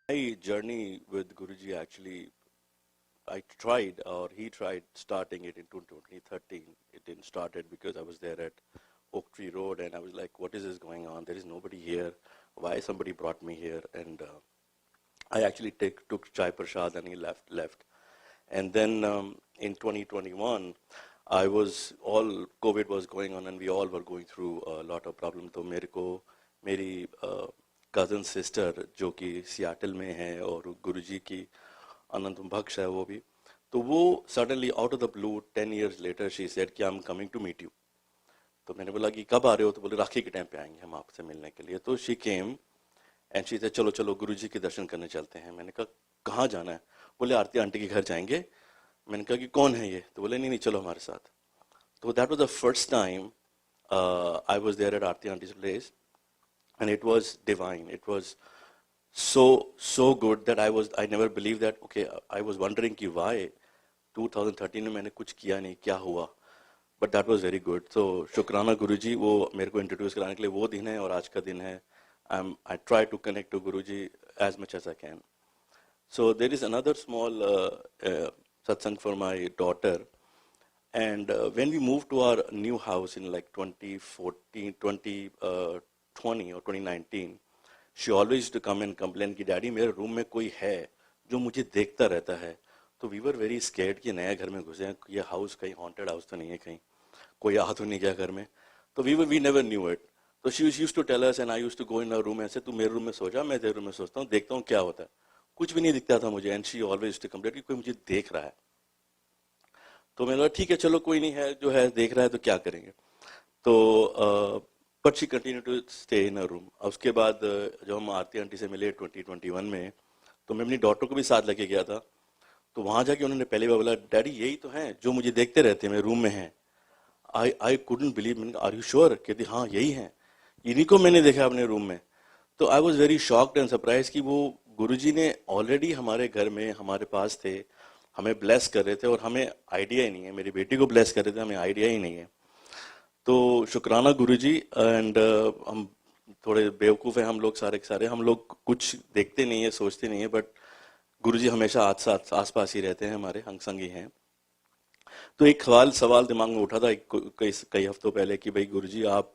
My journey with Guruji actually, I tried, or he tried starting it in 2013. It didn't start it because I was there at Oak Tree Road and I was like, what is this going on? There is nobody here. Why somebody brought me here? And I actually took Chai Prashad and he left. And then in 2021, COVID was going on and we all were going through a lot of problems. तो मेरे को मेरी cousin sister जो कि Seattle में है और गुरुजी की अनंत बख्श है वो भी, तो वो suddenly out of the blue 10 years later she said कि I am coming to meet you. तो मैंने बोला कि कब आ रहे हो? तो बोले राखी के टाइम पे आएंगे हम आपसे मिलने के लिए. तो she came and she said चलो चलो गुरुजी के दर्शन करने चलते हैं. मैंने कहा कहाँ जाना है? बोले आरती आंटी के घर जाएंगे. मैंने कहा कि कौन है ये? तो बोले नहीं नहीं चलो हमारे साथ. तो that was the first time I was there at Aarti aunty's place and it was divine. It was so good that I never believed that. Okay, I was wondering कि why 2013 में मैंने कुछ किया नहीं, क्या हुआ? But that was very good. So शुक्राना गुरुजी, वो मेरे को इंट्रोड्यूस कराने के लिए वो दिन है और आज का दिन है. I try to connect to Guruji as much as I can. So there is another small satsang for my daughter. And when we moved to our new house in like 2020 or 2019, she always used to come and complain कि daddy मेरे room में कोई है जो मुझे देखता रहता है. तो we were very scared कि नया घर में घुसे हैं, ये हाउस कहीं haunted house तो नहीं है, कहीं कोई आ तो नहीं गया घर में. तो we never knew it. तो she used to tell us and I used to go in her room ऐसे, तू मेरे रूम में सो जा, मैं तेरे रूम में सोचता हूँ, देखता हूँ क्या होता है. कुछ भी नहीं दिखता था मुझे. And she always used to complain कि कोई मुझे देख रहा है. तो मैंने बोला ठीक है चलो कोई नहीं है, जो है देख रहा है तो क्या करेंगे. तो but she continue to stay in a room. उसके बाद जब हम आरती आंटी से मिले 2021 में, तो मैं अपनी डॉटर को भी साथ लेके गया था. तो वहाँ जाके उन्होंने पहली बार बोला डैडी यही तो हैं जो मुझे देखते रहते हैं, मेरे रूम में हैं. I couldn't believe. Are you sure? कहती हाँ यही हैं, इन्हीं को मैंने देखा अपने रूम में. तो I was very shocked and surprise कि वो गुरुजी ने ऑलरेडी हमारे घर में हमारे पास थे, हमें ब्लेस कर रहे थे और हमें आइडिया ही नहीं है. मेरी बेटी को ब्लेस कर रहे थे, हमें आइडिया ही नहीं है. तो शुक्राना गुरुजी. एंड हम थोड़े बेवकूफ़ हैं हम लोग सारे के सारे. हम लोग कुछ देखते नहीं है, सोचते नहीं है, बट गुरुजी हमेशा आस पास ही रहते हैं, हमारे अंग संग ही हैं. तो एक सवाल दिमाग में उठा था कई हफ्तों पहले कि भाई गुरुजी आप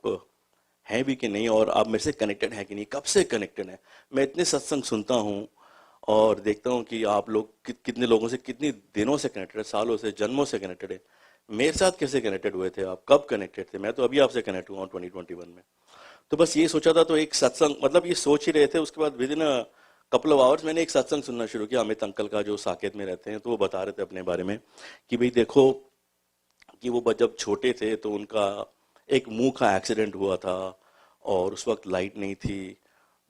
हैं भी कि नहीं और आप मेरे से कनेक्टेड हैं कि नहीं, कब से कनेक्टेड हैं. मैं इतने सत्संग सुनता हूँ और देखता हूँ कि आप लोग कितने लोगों से कितने दिनों से कनेक्टेड है, सालों से, जन्मों से कनेक्टेड है. मेरे साथ कैसे कनेक्टेड हुए थे आप? कब कनेक्टेड थे? मैं तो अभी आपसे कनेक्ट हुआ हूँ 2021 में. तो बस ये सोचा था. तो एक सत्संग, मतलब ये सोच ही रहे थे, उसके बाद with in a couple of hours मैंने एक सत्संग सुनना शुरू किया अमित अंकल का, जो साकेत में रहते हैं. तो वो बता रहे थे अपने बारे में कि भाई देखो कि वो जब छोटे थे तो उनका एक मुंह का एक्सीडेंट हुआ था और उस वक्त लाइट नहीं थी,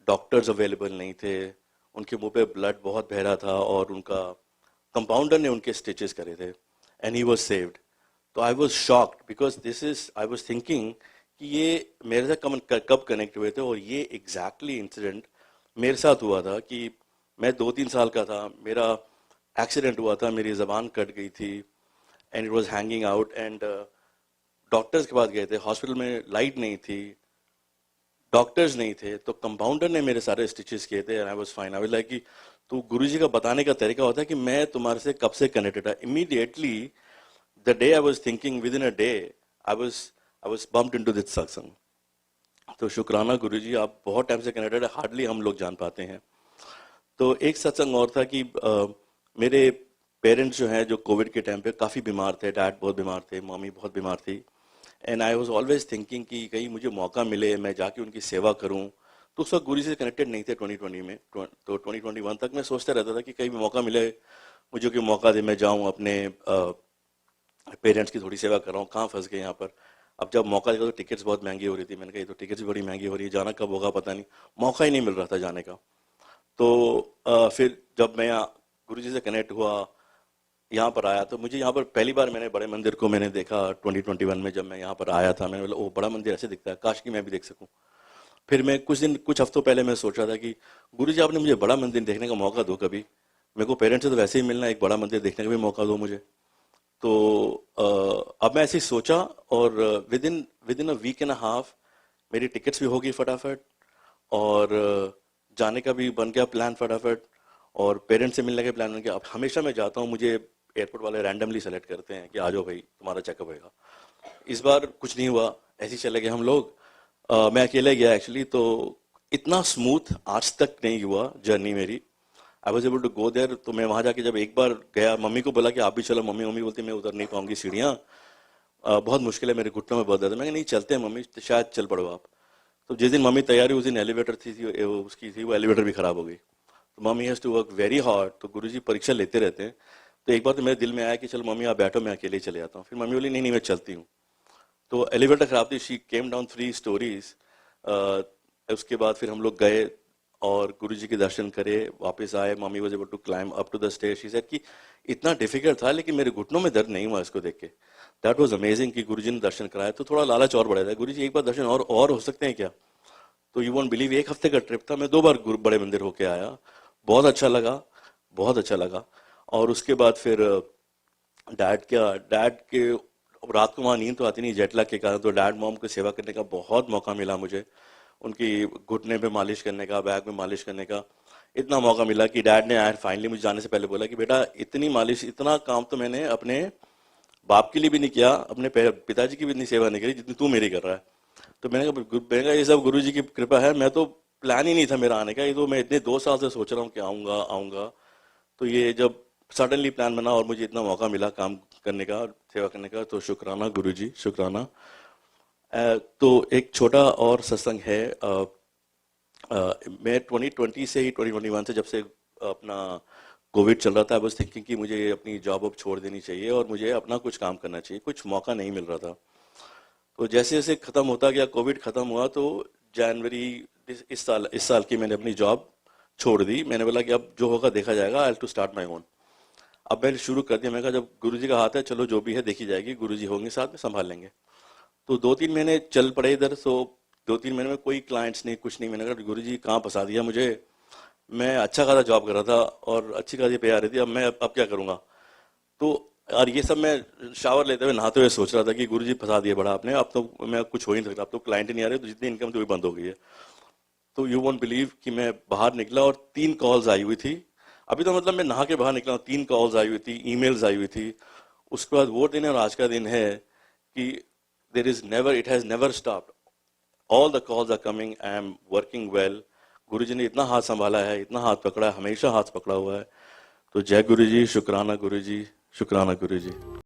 डॉक्टर्स अवेलेबल नहीं थे, उनके मुंह पे ब्लड बहुत बह रहा था और उनका कंपाउंडर ने उनके स्टिचेस करे थे एंड ही वाज सेव्ड. तो I was shocked because I was thinking कि ये मेरे साथ कब कनेक्ट हुए थे. और ये एग्जैक्टली इंसिडेंट मेरे साथ हुआ था कि मैं 2-3 साल का था, मेरा एक्सीडेंट हुआ था, मेरी जबान कट गई थी and it was hanging out. And doctors के पास गए थे, हॉस्पिटल में लाइट नहीं थी, डॉक्टर्स नहीं थे, तो कंपाउंडर ने मेरे सारे स्टिचेस किए थे and I was fine. I was like कि तो गुरुजी का बताने का तरीका होता है कि मैं तुम्हारे से कब से कनेक्टेड है. Immediately the day I was thinking, within a day I was bumped into this satsang. तो शुक्राना गुरुजी, आप बहुत टाइम से कनेक्टेड है, हार्डली हम लोग जान पाते हैं. तो एक सत्संग और था कि मेरे पेरेंट्स जो हैं जो कोविड के टाइम पे काफ़ी बीमार थे. डैड बहुत बीमार थे, मम्मी बहुत बीमार थी. And I was always thinking कि कहीं मुझे मौका मिले, मैं जाके उनकी सेवा करूं. तो उस वक्त गुरु से कनेक्टेड नहीं थे 2020 में. तो 2021 तक मैं सोचता रहता था कि कहीं भी मौका मिले, मुझे कोई मौका दे, मैं जाऊं अपने पेरेंट्स की थोड़ी सेवा कर रहा हूँ. कहाँ फंस गए यहाँ पर. अब जब मौका देखा तो टिकट्स बहुत महंगी हो रही थी. मैंने कहा ये तो टिकट्स भी बड़ी महंगी हो रही है, जाना कब होगा पता नहीं. मौका ही नहीं मिल रहा था जाने का. तो फिर जब मैं गुरुजी से कनेक्ट हुआ, यहाँ पर आया, तो मुझे यहाँ पर पहली बार मैंने बड़े मंदिर को मैंने देखा 2021 में. जब मैं यहाँ पर आया था मैंने बोला ओ बड़ा मंदिर ऐसे दिखता है, काश कि मैं भी देख सकूँ. फिर मैं कुछ हफ्तों पहले मैं सोच रहा था कि गुरुजी आपने मुझे बड़ा मंदिर देखने का मौका दो कभी. मेरे को पेरेंट्स से तो वैसे ही मिलना, एक बड़ा मंदिर देखने का भी मौका दो मुझे. तो अब मैं ऐसे ही सोचा और within a week and a half मेरी टिकट्स भी होगी फटाफट और जाने का भी बन गया प्लान फटाफट, और पेरेंट्स से मिलने का प्लान बन गया। अब हमेशा मैं जाता हूँ, मुझे एयरपोर्ट वाले रैंडमली सेलेक्ट करते हैं कि आ जाओ भाई तुम्हारा चेकअप होगा। इस बार कुछ नहीं हुआ, ऐसे ही चले गए हम लोग। मैं अकेले गया एक्चुअली, तो इतना स्मूथ आज तक नहीं हुआ जर्नी मेरी। I was able to go there. तो मैं वहां जाके जब एक बार गया, मम्मी को बोला कि आप भी चलो, मम्मी मम्मी बोलती मैं उतर नहीं पाऊंगी सीढ़ियाँ, बहुत मुश्किल है, मेरे घुटनों में बहुत दर्द है। मैं कहा, नहीं चलते हैं मम्मी, तो शायद चल पड़ो आप। तो जिस दिन मम्मी तैयारी, उस दिन एलिवेटर उसकी थी, वो एलिवेटर भी खराब हो गई। तो mummy has to work very hard. तो गुरुजी परीक्षा लेते रहते हैं। तो एक बार तो मेरे दिल में आया कि चलो मम्मी आप बैठो, मैं अकेले ही चले जाता हूँ। फिर मम्मी बोली नहीं नहीं मैं चलती हूँ। तो एलिवेटर खराब थी, शी केम डाउन 3 स्टोरीज। उसके बाद फिर हम लोग गए और गुरुजी के दर्शन करे, वापस आए। Mummy was able to climb up to the stage. She said कि इतना डिफिकल्ट था लेकिन मेरे घुटनों में दर्द नहीं हुआ इसको देख के। दैट वाज अमेजिंग कि गुरुजी ने दर्शन कराया। तो थोड़ा लालच और बढ़ा था, गुरुजी एक बार दर्शन और हो सकते हैं क्या? तो यू वोंट बिलीव, 1 हफ्ते का ट्रिप था, मैं 2 बार बड़े मंदिर होके आया। बहुत अच्छा लगा, बहुत अच्छा लगा। और उसके बाद फिर डैड के अब रात को वहाँ नींद तो आती नहीं जेटलैग के कारण, तो डैड मॉम की सेवा करने का बहुत मौका मिला मुझे। उनकी घुटने पे मालिश करने का, बैक में मालिश करने का इतना मौका मिला कि डैड ने आया फाइनली मुझे जाने से पहले बोला कि बेटा इतनी मालिश, इतना काम तो मैंने अपने बाप के लिए भी नहीं किया, अपने पिताजी की भी इतनी सेवा नहीं करी जितनी तू मेरी कर रहा है। तो मैंने कहा ये सब गुरु जी की कृपा है, मैं तो प्लान ही नहीं था मेरा आने का, ये तो मैं इतने 2 साल से सोच रहा हूँ कि आऊंगा आऊंगा। तो ये जब सडनली प्लान बना और मुझे इतना मौका मिला काम करने का, सेवा करने का, तो शुक्राना गुरु जी, शुक्राना। तो एक छोटा और सत्संग है। मैं 2020 से ही 2021 से, जब से अपना कोविड चल रहा था, आई वाज थिंकिंग कि मुझे अपनी जॉब अब छोड़ देनी चाहिए और मुझे अपना कुछ काम करना चाहिए, कुछ मौका नहीं मिल रहा था। तो जैसे जैसे खत्म होता गया, कोविड खत्म हुआ, तो जनवरी इस साल की मैंने अपनी जॉब छोड़ दी। मैंने बोला कि अब जो होगा देखा जाएगा, I have to start my own. अब मैंने शुरू कर दिया। मैं कहा जब गुरुजी का हाथ है, चलो जो भी है देखी जाएगी, गुरुजी होंगे साथ में, संभाल लेंगे। तो 2-3 महीने चल पड़े इधर। सो 2-3 महीने में कोई क्लाइंट्स नहीं, कुछ नहीं। मैंने कहा गुरुजी कहाँ फंसा दिया मुझे, मैं अच्छा खासा जॉब कर रहा था और अच्छी खासी पे आ रही थी, अब क्या करूंगा। तो और ये सब मैं शावर लेते हुए, नहाते हुए सोच रहा था कि गुरुजी फंसा दिया बड़ा आपने, अब तो मैं कुछ हो ही नहीं सकता, अब तो क्लाइंट ही नहीं आ रहे, तो जितनी इनकम थी वो बंद हो गई है। तो यू वोंट बिलीव कि मैं बाहर निकला और 3 कॉल्स आई हुई थी। अभी तो मतलब मैं नहा के बाहर निकला, 3 कॉल्स आई हुई थी, ईमेल्स आई हुई थी। उसके बाद वो दिन है और आज का दिन है कि it has never stopped. All the calls are coming, I am working well. Guruji ने इतना हाथ संभाला है, इतना हाथ पकड़ा है, हमेशा हाथ पकड़ा हुआ है। तो जय गुरुजी, शुक्राना गुरुजी, शुक्राना गुरुजी।